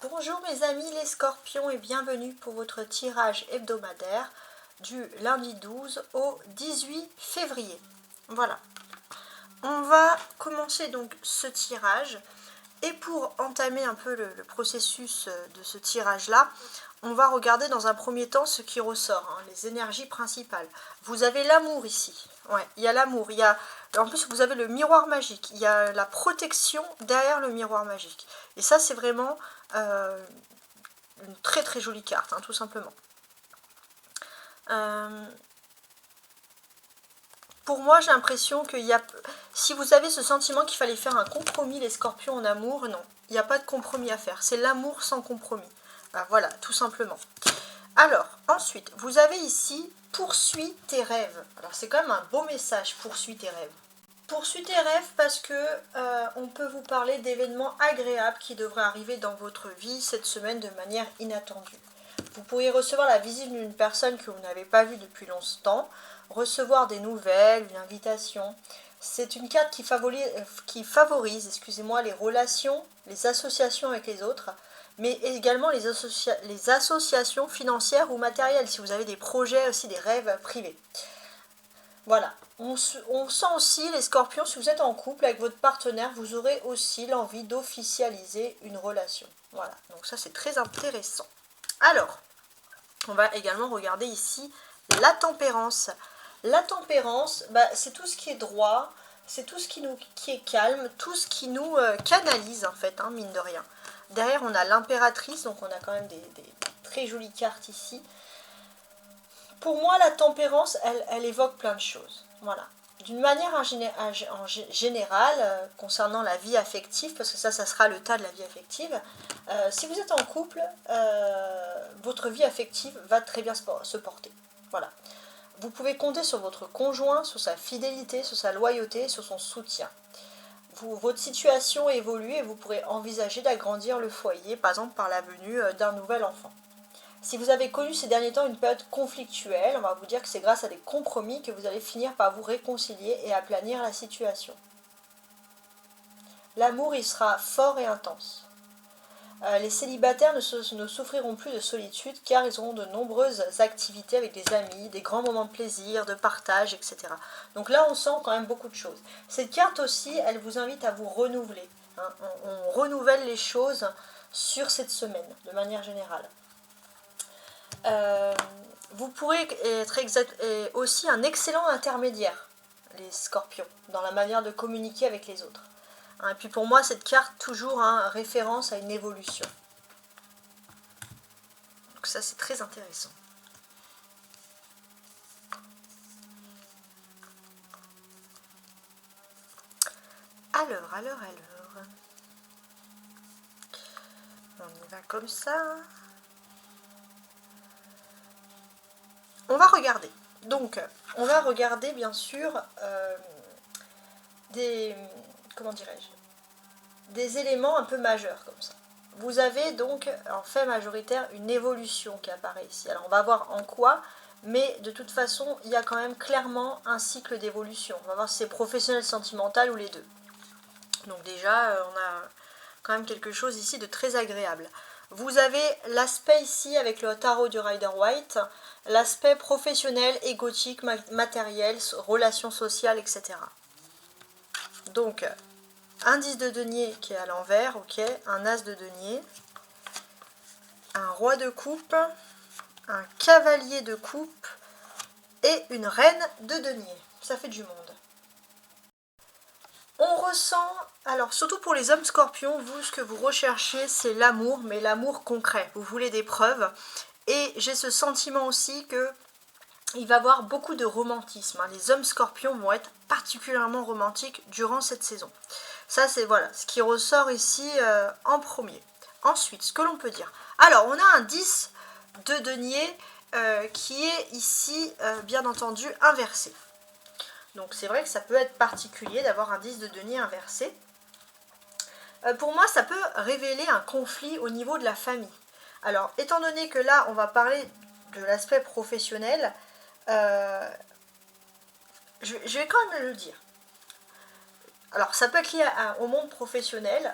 Bonjour mes amis les scorpions et bienvenue pour votre tirage hebdomadaire du lundi 12 au 18 février. Voilà, on va commencer donc ce tirage et pour entamer un peu le processus de ce tirage là, on va regarder dans un premier temps ce qui ressort, les énergies principales. Vous avez l'amour ici, ouais, il y a l'amour, en plus vous avez le miroir magique, il y a la protection derrière le miroir magique. Et ça c'est vraiment une très très jolie carte, tout simplement. Pour moi j'ai l'impression qu'il y a... Si vous avez ce sentiment qu'il fallait faire un compromis les scorpions en amour, non, il n'y a pas de compromis à faire, c'est l'amour sans compromis. Ben, voilà, tout simplement. Alors, ensuite, vous avez ici « Poursuis tes rêves ». Alors, c'est quand même un beau message, « Poursuis tes rêves ». Poursuis tes rêves parce que on peut vous parler d'événements agréables qui devraient arriver dans votre vie cette semaine de manière inattendue. Vous pourriez recevoir la visite d'une personne que vous n'avez pas vue depuis longtemps, recevoir des nouvelles, une invitation. C'est une carte qui favorise excusez-moi, les relations, les associations avec les autres, mais également les associations financières ou matérielles, si vous avez des projets, aussi des rêves privés. Voilà, on sent aussi les scorpions, si vous êtes en couple avec votre partenaire, vous aurez aussi l'envie d'officialiser une relation. Voilà, donc ça c'est très intéressant. Alors, on va également regarder ici la tempérance. La tempérance, c'est tout ce qui est droit, c'est tout ce qui est calme, tout ce qui nous canalise en fait, mine de rien. Derrière on a l'impératrice, donc on a quand même des très jolies cartes ici. Pour moi la tempérance, elle évoque plein de choses. Voilà. D'une manière générale, concernant la vie affective, parce que ça sera le tas de la vie affective, si vous êtes en couple, votre vie affective va très bien se porter. Voilà. Vous pouvez compter sur votre conjoint, sur sa fidélité, sur sa loyauté, sur son soutien. Votre situation évolue et vous pourrez envisager d'agrandir le foyer, par exemple par la venue d'un nouvel enfant. Si vous avez connu ces derniers temps une période conflictuelle, on va vous dire que c'est grâce à des compromis que vous allez finir par vous réconcilier et aplanir la situation. L'amour, il sera fort et intense. Les célibataires ne souffriront plus de solitude car ils auront de nombreuses activités avec des amis, des grands moments de plaisir, de partage, etc. Donc là, on sent quand même beaucoup de choses. Cette carte aussi, elle vous invite à vous renouveler. On renouvelle les choses sur cette semaine, de manière générale. Vous pourrez être aussi un excellent intermédiaire, les scorpions, dans la manière de communiquer avec les autres. Et puis pour moi, cette carte, toujours référence à une évolution. Donc ça, c'est très intéressant. Alors. On y va comme ça. On va regarder. Donc, on va regarder, bien sûr, comment dirais-je, des éléments un peu majeurs comme ça. Vous avez donc en fait majoritaire une évolution qui apparaît ici. Alors on va voir en quoi, mais de toute façon il y a quand même clairement un cycle d'évolution. On va voir si c'est professionnel, sentimental ou les deux. Donc déjà on a quand même quelque chose ici de très agréable. Vous avez l'aspect ici avec le tarot du Rider-Waite, l'aspect professionnel, égotique, matériel, relations sociales, etc. Donc, un 10 de denier qui est à l'envers, ok, un as de denier, un roi de coupe, un cavalier de coupe et une reine de denier. Ça fait du monde. On ressent, alors surtout pour les hommes scorpions, vous, ce que vous recherchez, c'est l'amour, mais l'amour concret. Vous voulez des preuves. Et j'ai ce sentiment aussi que il va y avoir beaucoup de romantisme. Les hommes scorpions vont être particulièrement romantiques durant cette saison. Ça, c'est voilà ce qui ressort ici en premier. Ensuite, ce que l'on peut dire. Alors, on a un 10 de denier qui est ici, bien entendu, inversé. Donc, c'est vrai que ça peut être particulier d'avoir un 10 de denier inversé. Pour moi, ça peut révéler un conflit au niveau de la famille. Alors, étant donné que là, on va parler de l'aspect professionnel, je vais quand même le dire. Alors, ça peut être lié au monde professionnel.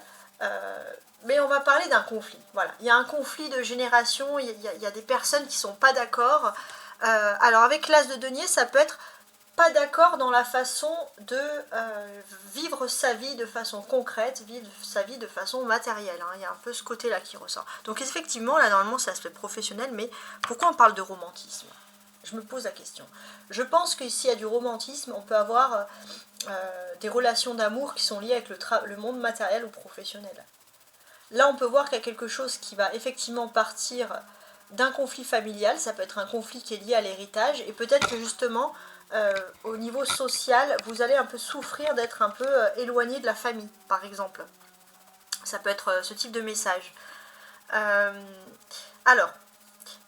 Mais on va parler d'un conflit. Voilà, il y a un conflit de génération, il y a des personnes qui ne sont pas d'accord. Alors avec l'as de denier, ça peut être pas d'accord dans la façon de vivre sa vie de façon concrète, vivre sa vie de façon matérielle. Hein. Il y a un peu ce côté-là qui ressort. Donc effectivement, là normalement c'est l'aspect professionnel, mais pourquoi on parle de romantisme? Je me pose la question. Je pense que s'il y a du romantisme, on peut avoir des relations d'amour qui sont liées avec le monde matériel ou professionnel. Là, on peut voir qu'il y a quelque chose qui va effectivement partir d'un conflit familial. Ça peut être un conflit qui est lié à l'héritage. Et peut-être que justement, au niveau social, vous allez un peu souffrir d'être un peu éloigné de la famille, par exemple. Ça peut être ce type de message. Alors,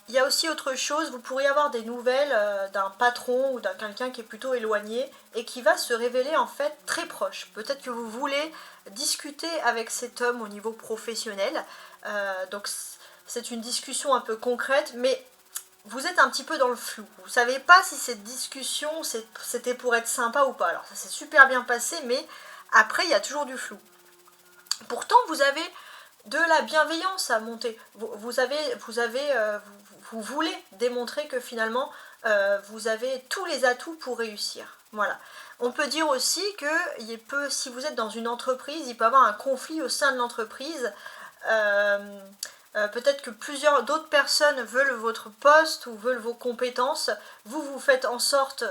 il y a aussi autre chose, vous pourriez avoir des nouvelles d'un patron ou d'un quelqu'un qui est plutôt éloigné et qui va se révéler en fait très proche. Peut-être que vous voulez discuter avec cet homme au niveau professionnel, donc c'est une discussion un peu concrète, mais vous êtes un petit peu dans le flou. Vous ne savez pas si cette discussion c'était pour être sympa ou pas. Alors ça s'est super bien passé, mais après il y a toujours du flou. Pourtant vous avez de la bienveillance à monter. Vous voulez démontrer que finalement vous avez tous les atouts pour réussir. Voilà. On peut dire aussi que si vous êtes dans une entreprise, il peut y avoir un conflit au sein de l'entreprise. Peut-être que plusieurs d'autres personnes veulent votre poste ou veulent vos compétences. Vous faites en sorte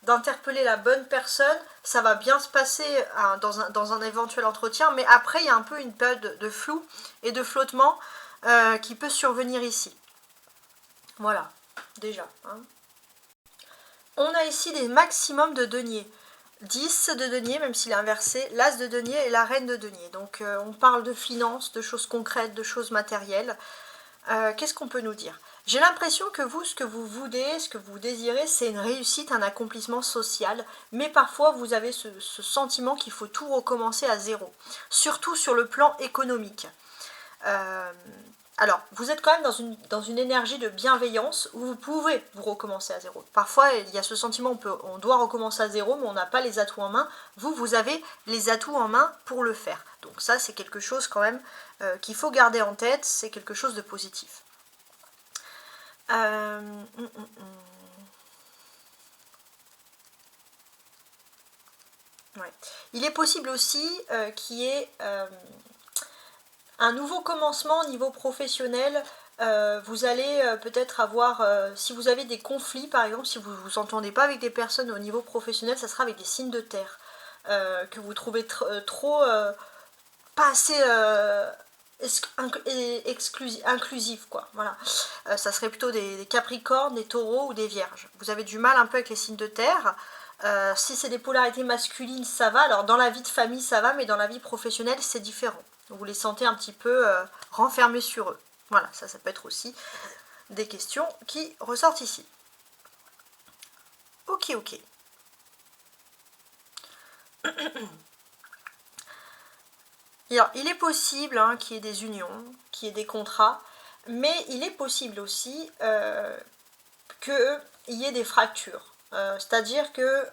d'interpeller la bonne personne. Ça va bien se passer dans un éventuel entretien. Mais après, il y a un peu une période de flou et de flottement qui peut survenir ici. Voilà, déjà. Hein. On a ici des maximums de deniers. 10 de denier, même s'il est inversé, l'as de denier et la reine de denier. Donc on parle de finances, de choses concrètes, de choses matérielles. Qu'est-ce qu'on peut nous dire? J'ai l'impression que vous, ce que vous voulez, ce que vous désirez, c'est une réussite, un accomplissement social. Mais parfois, vous avez ce sentiment qu'il faut tout recommencer à zéro. Surtout sur le plan économique. Alors, vous êtes quand même dans une énergie de bienveillance où vous pouvez vous recommencer à zéro. Parfois, il y a ce sentiment, on doit recommencer à zéro, mais on n'a pas les atouts en main. Vous avez les atouts en main pour le faire. Donc ça, c'est quelque chose quand même qu'il faut garder en tête, c'est quelque chose de positif. Ouais. Il est possible aussi qu'il y ait un nouveau commencement au niveau professionnel. Vous allez peut-être avoir, si vous avez des conflits par exemple, si vous ne vous entendez pas avec des personnes au niveau professionnel, ça sera avec des signes de terre que vous trouvez trop pas assez inclusif quoi. Voilà. Ça serait plutôt des capricornes, des taureaux ou des vierges. Vous avez du mal un peu avec les signes de terre. Si c'est des polarités masculines, ça va. Alors dans la vie de famille, ça va, mais dans la vie professionnelle, c'est différent. Vous les sentez un petit peu renfermés sur eux. Voilà, ça peut être aussi des questions qui ressortent ici. Ok. Alors, il est possible qu'il y ait des unions, qu'il y ait des contrats, mais il est possible aussi qu'il y ait des fractures. C'est-à-dire que,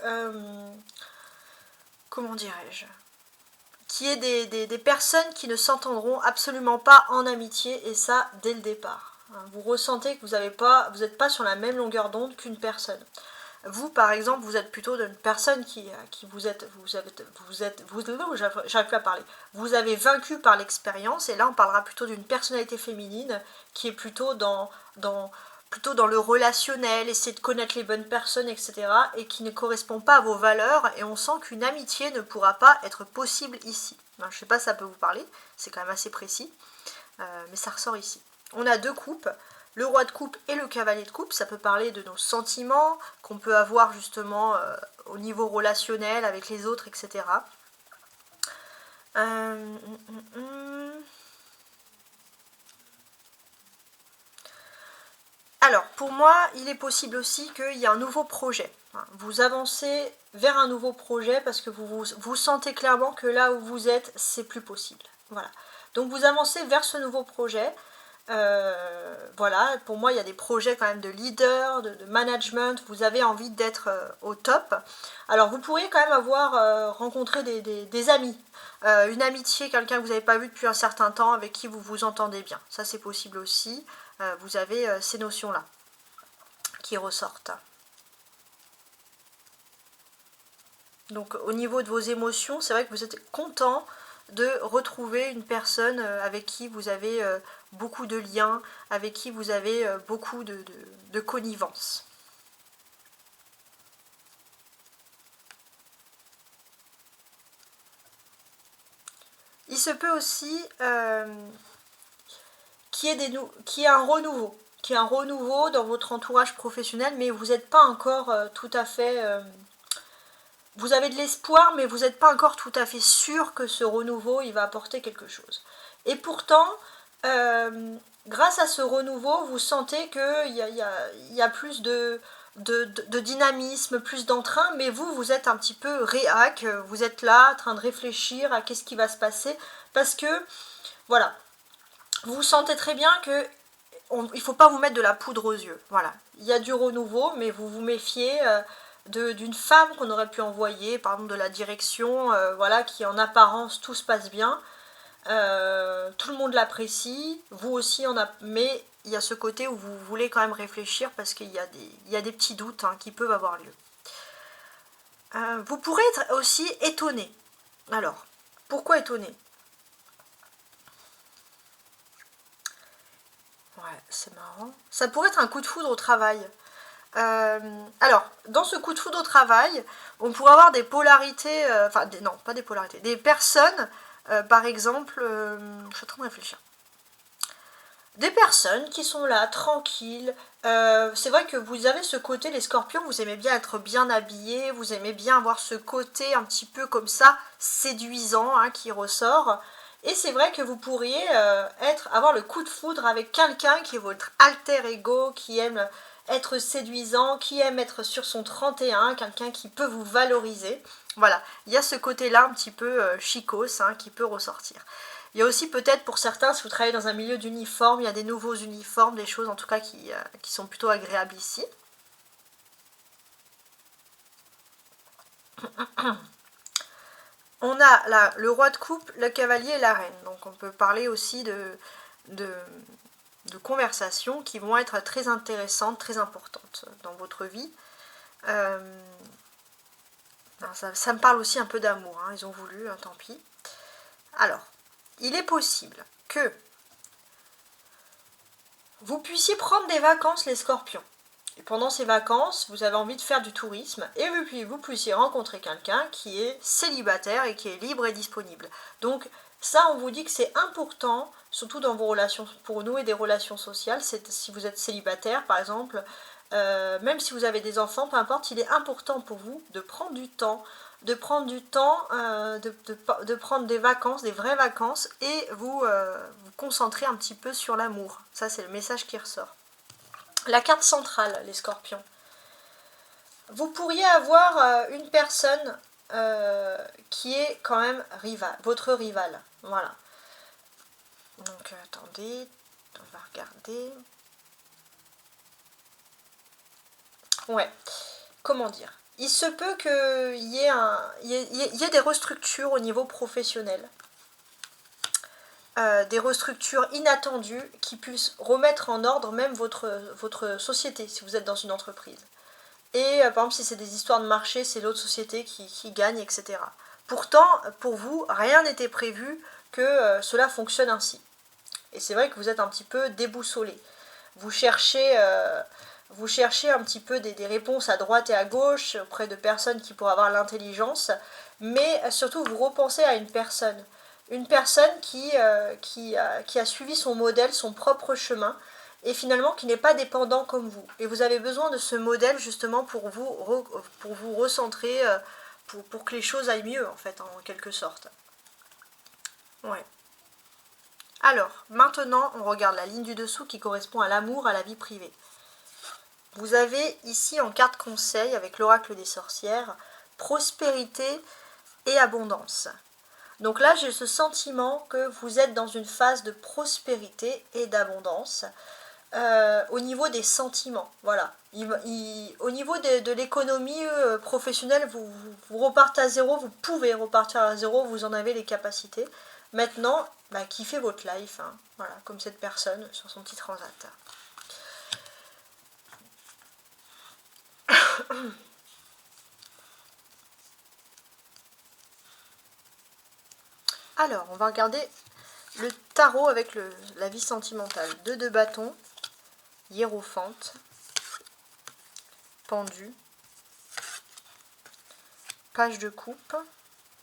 comment dirais-je, qu'il y ait des personnes qui ne s'entendront absolument pas en amitié, et ça dès le départ. Vous ressentez que vous n'êtes pas sur la même longueur d'onde qu'une personne. Vous, par exemple, vous êtes plutôt d'une personne j'arrive plus à parler. Vous avez vaincu par l'expérience, et là on parlera plutôt d'une personnalité féminine qui est plutôt dans le relationnel, essayer de connaître les bonnes personnes, etc. et qui ne correspond pas à vos valeurs, et on sent qu'une amitié ne pourra pas être possible ici. Je ne sais pas si ça peut vous parler, c'est quand même assez précis, mais ça ressort ici. On a deux coupes, le roi de coupe et le cavalier de coupe. Ça peut parler de nos sentiments qu'on peut avoir justement au niveau relationnel avec les autres, etc. Alors, pour moi, il est possible aussi qu'il y ait un nouveau projet. Vous avancez vers un nouveau projet parce que vous sentez clairement que là où vous êtes, c'est plus possible. Voilà. Donc vous avancez vers ce nouveau projet. Voilà, pour moi il y a des projets quand même de leader, de management, vous avez envie d'être au top. Alors vous pourriez quand même avoir rencontré des amis, une amitié, quelqu'un que vous n'avez pas vu depuis un certain temps, avec qui vous vous entendez bien. Ça c'est possible aussi, vous avez ces notions-là qui ressortent. Donc au niveau de vos émotions, c'est vrai que vous êtes content de retrouver une personne avec qui vous avez beaucoup de liens, avec qui vous avez beaucoup de connivence. Il se peut aussi qu'il y ait un renouveau dans votre entourage professionnel, mais vous n'êtes pas encore tout à fait... vous avez de l'espoir, mais vous n'êtes pas encore tout à fait sûr que ce renouveau, il va apporter quelque chose. Et pourtant, grâce à ce renouveau, vous sentez qu'il y a plus de dynamisme, plus d'entrain, mais vous êtes un petit peu réac, vous êtes là, en train de réfléchir à qu'est-ce qui va se passer, parce que, voilà, vous sentez très bien que il ne faut pas vous mettre de la poudre aux yeux, voilà. Il y a du renouveau, mais vous vous méfiez d'une femme qu'on aurait pu envoyer, par exemple de la direction, voilà, qui en apparence tout se passe bien, tout le monde l'apprécie, vous aussi, mais il y a ce côté où vous voulez quand même réfléchir parce qu'il y a des petits doutes qui peuvent avoir lieu. Vous pourrez être aussi étonné. Alors, pourquoi étonné? Ouais, c'est marrant. Ça pourrait être un coup de foudre au travail. Alors, dans ce coup de foudre au travail, on pourrait avoir des polarités, non, pas des polarités, des personnes, par exemple, je suis en train de réfléchir. Des personnes qui sont là, tranquilles. C'est vrai que vous avez ce côté, les scorpions, vous aimez bien être bien habillés, vous aimez bien avoir ce côté un petit peu comme ça, séduisant, qui ressort. Et c'est vrai que vous pourriez avoir le coup de foudre avec quelqu'un qui est votre alter ego, qui aime être séduisant, qui aime être sur son 31, quelqu'un qui peut vous valoriser. Voilà, il y a ce côté-là un petit peu chicos qui peut ressortir. Il y a aussi peut-être pour certains, si vous travaillez dans un milieu d'uniformes, il y a des nouveaux uniformes, des choses en tout cas qui sont plutôt agréables ici. On a là le roi de coupe, le cavalier et la reine. Donc on peut parler aussi de conversations qui vont être très intéressantes, très importantes dans votre vie. Ça me parle aussi un peu d'amour, ils ont voulu, tant pis. Alors, il est possible que vous puissiez prendre des vacances, les scorpions. Et pendant ces vacances, vous avez envie de faire du tourisme et puis vous puissiez rencontrer quelqu'un qui est célibataire et qui est libre et disponible. Donc ça, on vous dit que c'est important, surtout dans vos relations, pour nouer des relations sociales, si vous êtes célibataire par exemple, même si vous avez des enfants, peu importe, il est important pour vous de prendre du temps, de prendre des vacances, des vraies vacances, et vous concentrer un petit peu sur l'amour. Ça, c'est le message qui ressort. La carte centrale, les scorpions. Vous pourriez avoir une personne qui est quand même votre rival. Voilà. Donc, attendez, on va regarder. Ouais, comment dire? Il se peut qu'il y ait des restructures au niveau professionnel. Des restructures inattendues qui puissent remettre en ordre même votre société, si vous êtes dans une entreprise. Et par exemple, si c'est des histoires de marché, c'est l'autre société qui gagne, etc. Pourtant, pour vous, rien n'était prévu que cela fonctionne ainsi. Et c'est vrai que vous êtes un petit peu déboussolé. Vous cherchez un petit peu des réponses à droite et à gauche auprès de personnes qui pourraient avoir l'intelligence, mais surtout vous repensez à une personne qui a suivi son modèle, son propre chemin, et finalement qui n'est pas dépendant comme vous. Et vous avez besoin de ce modèle justement pour vous recentrer, pour que les choses aillent mieux en fait, en quelque sorte. Ouais. Alors, maintenant, on regarde la ligne du dessous qui correspond à l'amour, à la vie privée. Vous avez ici en carte conseil, avec l'oracle des sorcières, prospérité et abondance. Donc là, j'ai ce sentiment que vous êtes dans une phase de prospérité et d'abondance. Au niveau des sentiments, voilà. Au niveau de l'économie professionnelle, vous repartez à zéro, vous pouvez repartir à zéro, vous en avez les capacités. Maintenant, bah, kiffez votre life, hein, voilà, comme cette personne sur son petit transat. Alors, on va regarder le tarot avec la vie sentimentale. 2 de bâton, hiérophante, pendu, page de coupe,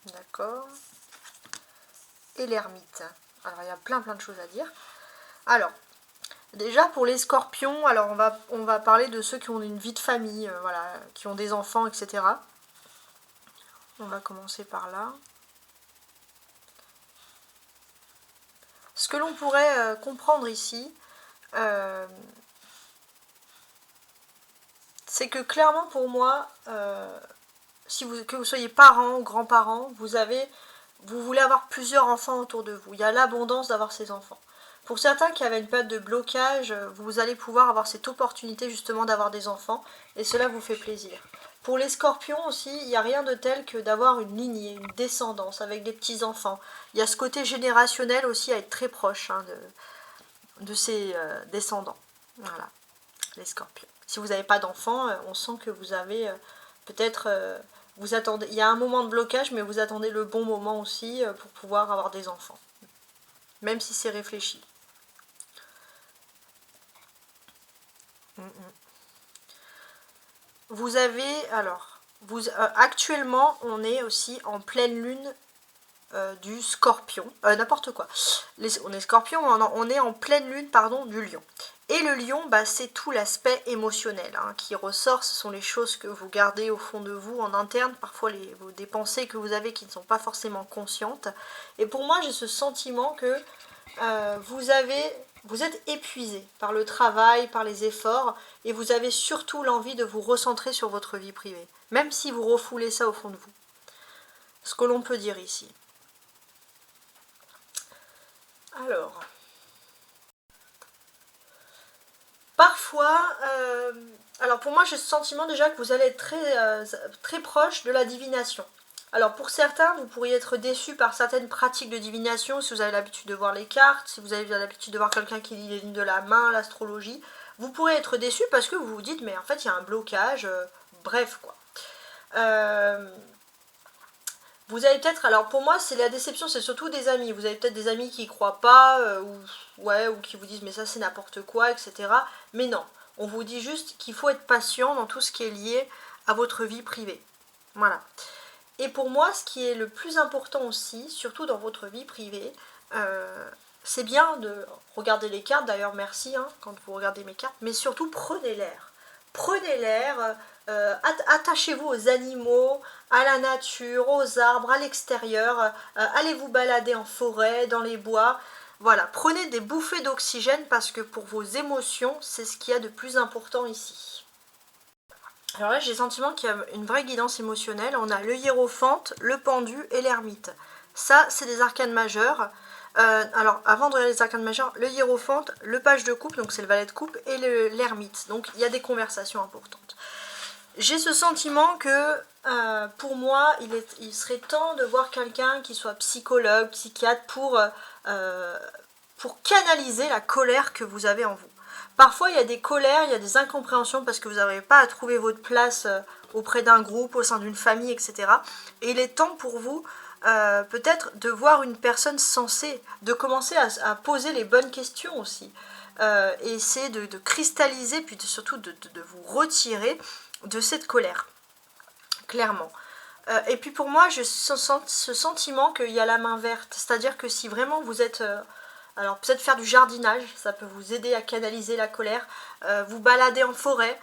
d'accord, et l'ermite. Alors, il y a plein de choses à dire. Alors, déjà pour les scorpions, alors on va parler de ceux qui ont une vie de famille, voilà, qui ont des enfants, etc. On va commencer par là. Ce que l'on pourrait comprendre ici, c'est que clairement pour moi, que vous soyez parents ou grands-parents, vous voulez avoir plusieurs enfants autour de vous. Il y a l'abondance d'avoir ces enfants. Pour certains qui avaient une période de blocage, vous allez pouvoir avoir cette opportunité justement d'avoir des enfants et cela vous fait plaisir. Pour les scorpions aussi, il n'y a rien de tel que d'avoir une lignée, une descendance avec des petits-enfants. Il y a ce côté générationnel aussi à être très proche hein, de ces descendants. Voilà, les scorpions. Si vous n'avez pas d'enfants, on sent que vous avez peut-être... vous attendez, il y a un moment de blocage, mais vous attendez le bon moment aussi pour pouvoir avoir des enfants. Même si c'est réfléchi. Vous avez, alors, actuellement, on est aussi en pleine lune du scorpion, n'importe quoi. On est scorpion, on est en pleine lune, pardon, du lion. Et le lion, bah, c'est tout l'aspect émotionnel hein, qui ressort, ce sont les choses que vous gardez au fond de vous, en interne, parfois des pensées que vous avez qui ne sont pas forcément conscientes. Et pour moi, j'ai ce sentiment que vous êtes épuisé par le travail, par les efforts, et vous avez surtout l'envie de vous recentrer sur votre vie privée, même si vous refoulez ça au fond de vous. Ce que l'on peut dire ici. Alors, parfois, alors pour moi j'ai ce sentiment déjà que vous allez être très proche de la divination. Alors pour certains, vous pourriez être déçu par certaines pratiques de divination, si vous avez l'habitude de voir les cartes, si vous avez l'habitude de voir quelqu'un qui lit les lignes de la main, l'astrologie, vous pourrez être déçu parce que vous vous dites mais en fait il y a un blocage, bref quoi. Vous avez peut-être, alors pour moi c'est la déception, c'est surtout des amis, vous avez peut-être des amis qui y croient pas, ou qui vous disent mais ça c'est n'importe quoi, etc. Mais non, on vous dit juste qu'il faut être patient dans tout ce qui est lié à votre vie privée. Voilà. Et pour moi, ce qui est le plus important aussi, surtout dans votre vie privée, c'est bien de regarder les cartes, d'ailleurs merci hein, quand vous regardez mes cartes, mais surtout prenez l'air. Prenez l'air, attachez-vous aux animaux, à la nature, aux arbres, à l'extérieur, allez vous balader en forêt, dans les bois. Voilà, prenez des bouffées d'oxygène parce que pour vos émotions, c'est ce qu'il y a de plus important ici. Alors là, j'ai le sentiment qu'il y a une vraie guidance émotionnelle. On a le hiérophante, le pendu et l'ermite. Ça, c'est des arcanes majeurs. Alors, avant de regarder les arcanes majeurs, le hiérophante, le page de coupe, donc c'est le valet de coupe, et l'ermite. Donc, il y a des conversations importantes. J'ai ce sentiment que, pour moi, il serait temps de voir quelqu'un qui soit psychologue, psychiatre, pour canaliser la colère que vous avez en vous. Parfois, il y a des colères, il y a des incompréhensions parce que vous n'arrivez pas à trouver votre place auprès d'un groupe, au sein d'une famille, etc. Et il est temps pour vous, peut-être, de voir une personne sensée, de commencer à poser les bonnes questions aussi. Et essayer de cristalliser, puis surtout de vous retirer de cette colère, clairement. Et puis pour moi, j'ai ce sentiment qu'il y a la main verte, c'est-à-dire que si vraiment vous êtes... alors peut-être faire du jardinage, ça peut vous aider à canaliser la colère, vous balader en forêt,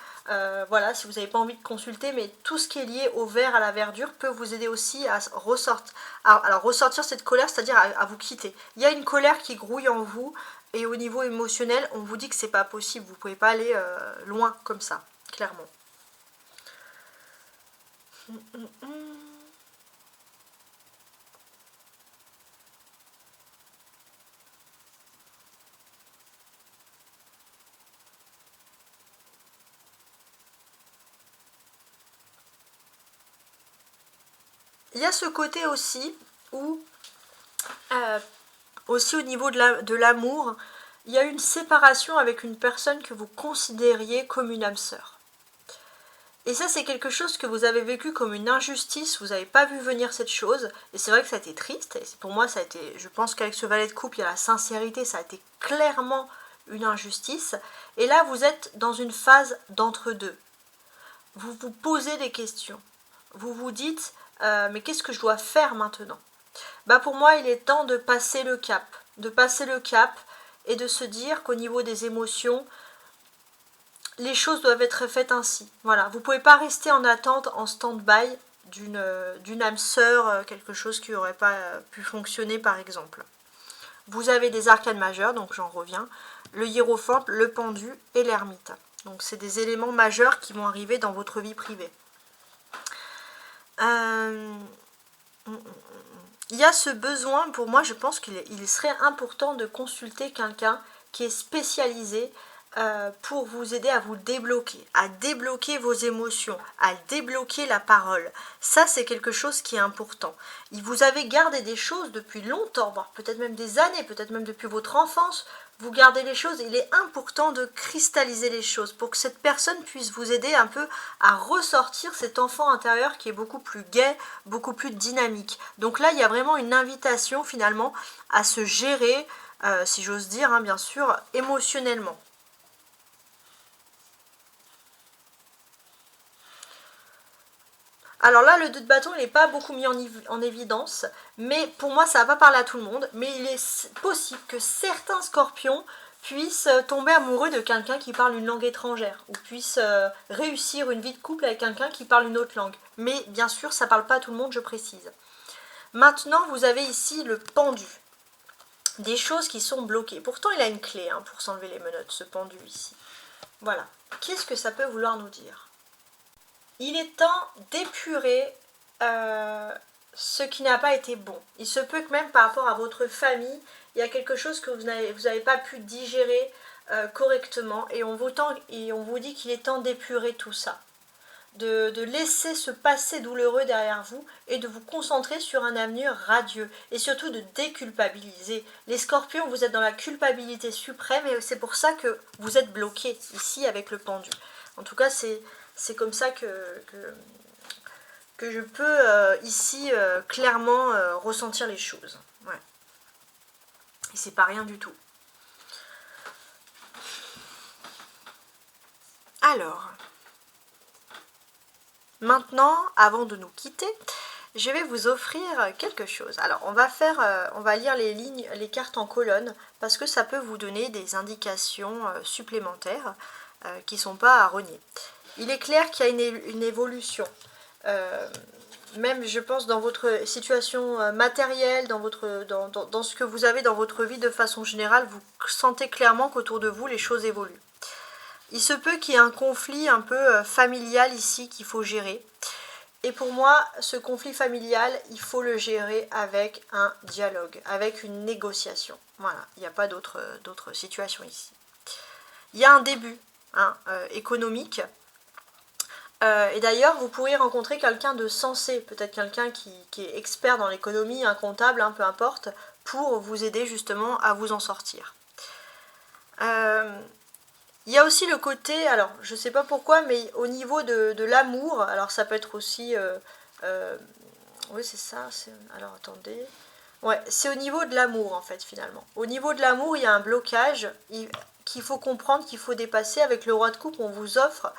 voilà, si vous n'avez pas envie de consulter, mais tout ce qui est lié au vert, à la verdure, peut vous aider aussi à ressortir cette colère, c'est-à-dire à vous quitter. Il y a une colère qui grouille en vous, et au niveau émotionnel, on vous dit que c'est pas possible, vous ne pouvez pas aller loin comme ça, clairement. Il y a ce côté aussi où, aussi au niveau de l'amour, il y a une séparation avec une personne que vous considériez comme une âme sœur. Et ça, c'est quelque chose que vous avez vécu comme une injustice, vous n'avez pas vu venir cette chose, et c'est vrai que ça a été triste, et pour moi, ça a été, je pense qu'avec ce valet de coupe, il y a la sincérité, ça a été clairement une injustice, et là, vous êtes dans une phase d'entre-deux. Vous vous posez des questions, vous vous dites, mais qu'est-ce que je dois faire maintenant? Bah pour moi, il est temps de passer le cap, et de se dire qu'au niveau des émotions, les choses doivent être faites ainsi. Voilà, vous ne pouvez pas rester en attente, en stand-by d'une âme sœur, quelque chose qui n'aurait pas pu fonctionner par exemple. Vous avez des arcanes majeurs, donc j'en reviens, le hiérophante, le pendu et l'ermite. Donc c'est des éléments majeurs qui vont arriver dans votre vie privée. Il y a ce besoin, pour moi je pense qu'il serait important de consulter quelqu'un qui est spécialisé pour vous aider à vous débloquer, à débloquer vos émotions, à débloquer la parole. Ça, c'est quelque chose qui est important. Vous avez gardé des choses depuis longtemps, voire peut-être même des années, peut-être même depuis votre enfance. Vous gardez les choses, il est important de cristalliser les choses pour que cette personne puisse vous aider un peu à ressortir cet enfant intérieur qui est beaucoup plus gai, beaucoup plus dynamique. Donc là, il y a vraiment une invitation finalement à se gérer, si j'ose dire, hein, bien sûr, émotionnellement. Alors là, le 2 de bâton, il n'est pas beaucoup mis en évidence, mais pour moi, ça va pas parler à tout le monde. Mais il est possible que certains scorpions puissent tomber amoureux de quelqu'un qui parle une langue étrangère, ou puissent réussir une vie de couple avec quelqu'un qui parle une autre langue. Mais bien sûr, ça ne parle pas à tout le monde, je précise. Maintenant, vous avez ici le pendu. Des choses qui sont bloquées. Pourtant, il a une clé hein, pour s'enlever les menottes, ce pendu ici. Voilà. Qu'est-ce que ça peut vouloir nous dire ? Il est temps d'épurer ce qui n'a pas été bon. Il se peut que même par rapport à votre famille, il y a quelque chose que vous n'avez pas pu digérer correctement et on vous dit qu'il est temps d'épurer tout ça. De laisser ce passé douloureux derrière vous et de vous concentrer sur un avenir radieux et surtout de déculpabiliser. Les scorpions, vous êtes dans la culpabilité suprême et c'est pour ça que vous êtes bloqué ici avec le pendu. En tout cas, c'est comme ça que je peux ici clairement ressentir les choses. Ouais. Et c'est pas rien du tout. Alors, maintenant, avant de nous quitter, je vais vous offrir quelque chose. Alors, on va lire les lignes, les cartes en colonne, parce que ça peut vous donner des indications supplémentaires qui ne sont pas à renier. Il est clair qu'il y a une évolution, même je pense dans votre situation matérielle, dans ce que vous avez dans votre vie de façon générale, vous sentez clairement qu'autour de vous les choses évoluent. Il se peut qu'il y ait un conflit un peu familial ici qu'il faut gérer. Et pour moi, ce conflit familial, il faut le gérer avec un dialogue, avec une négociation. Voilà, il n'y a pas d'autre situation ici. Il y a un début économique. Et d'ailleurs, vous pourriez rencontrer quelqu'un de sensé, peut-être quelqu'un qui est expert dans l'économie, un comptable, peu importe, pour vous aider justement à vous en sortir. Il y a aussi le côté, alors je ne sais pas pourquoi, mais au niveau de l'amour, alors ça peut être aussi... oui, c'est ça, alors attendez... Ouais, c'est au niveau de l'amour en fait finalement. Au niveau de l'amour, il y a un blocage qu'il faut comprendre, qu'il faut dépasser. Avec le roi de coupe, on vous offre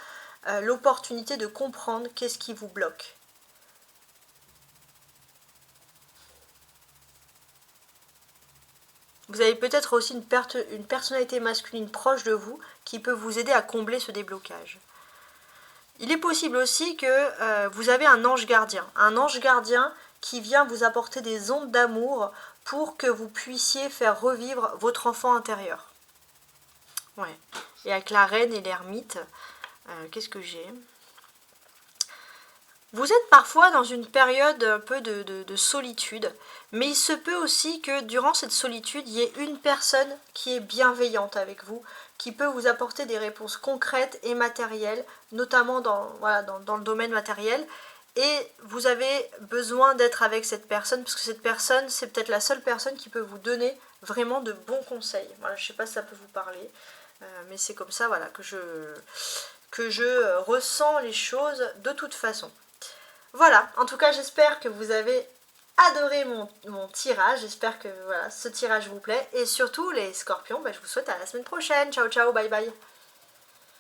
l'opportunité de comprendre qu'est-ce qui vous bloque. Vous avez peut-être aussi une personnalité masculine proche de vous qui peut vous aider à combler ce déblocage. Il est possible aussi que vous avez un ange gardien qui vient vous apporter des ondes d'amour pour que vous puissiez faire revivre votre enfant intérieur. Ouais. Et avec la reine et l'ermite, qu'est-ce que j'ai ? Vous êtes parfois dans une période un peu de solitude, mais il se peut aussi que durant cette solitude, il y ait une personne qui est bienveillante avec vous, qui peut vous apporter des réponses concrètes et matérielles, notamment dans le domaine matériel, et vous avez besoin d'être avec cette personne, parce que cette personne, c'est peut-être la seule personne qui peut vous donner vraiment de bons conseils. Voilà, je ne sais pas si ça peut vous parler, mais c'est comme ça, voilà, que je ressens les choses de toute façon. Voilà, en tout cas, j'espère que vous avez adoré mon tirage. J'espère que voilà, ce tirage vous plaît. Et surtout, les scorpions, je vous souhaite à la semaine prochaine. Ciao, ciao, bye bye.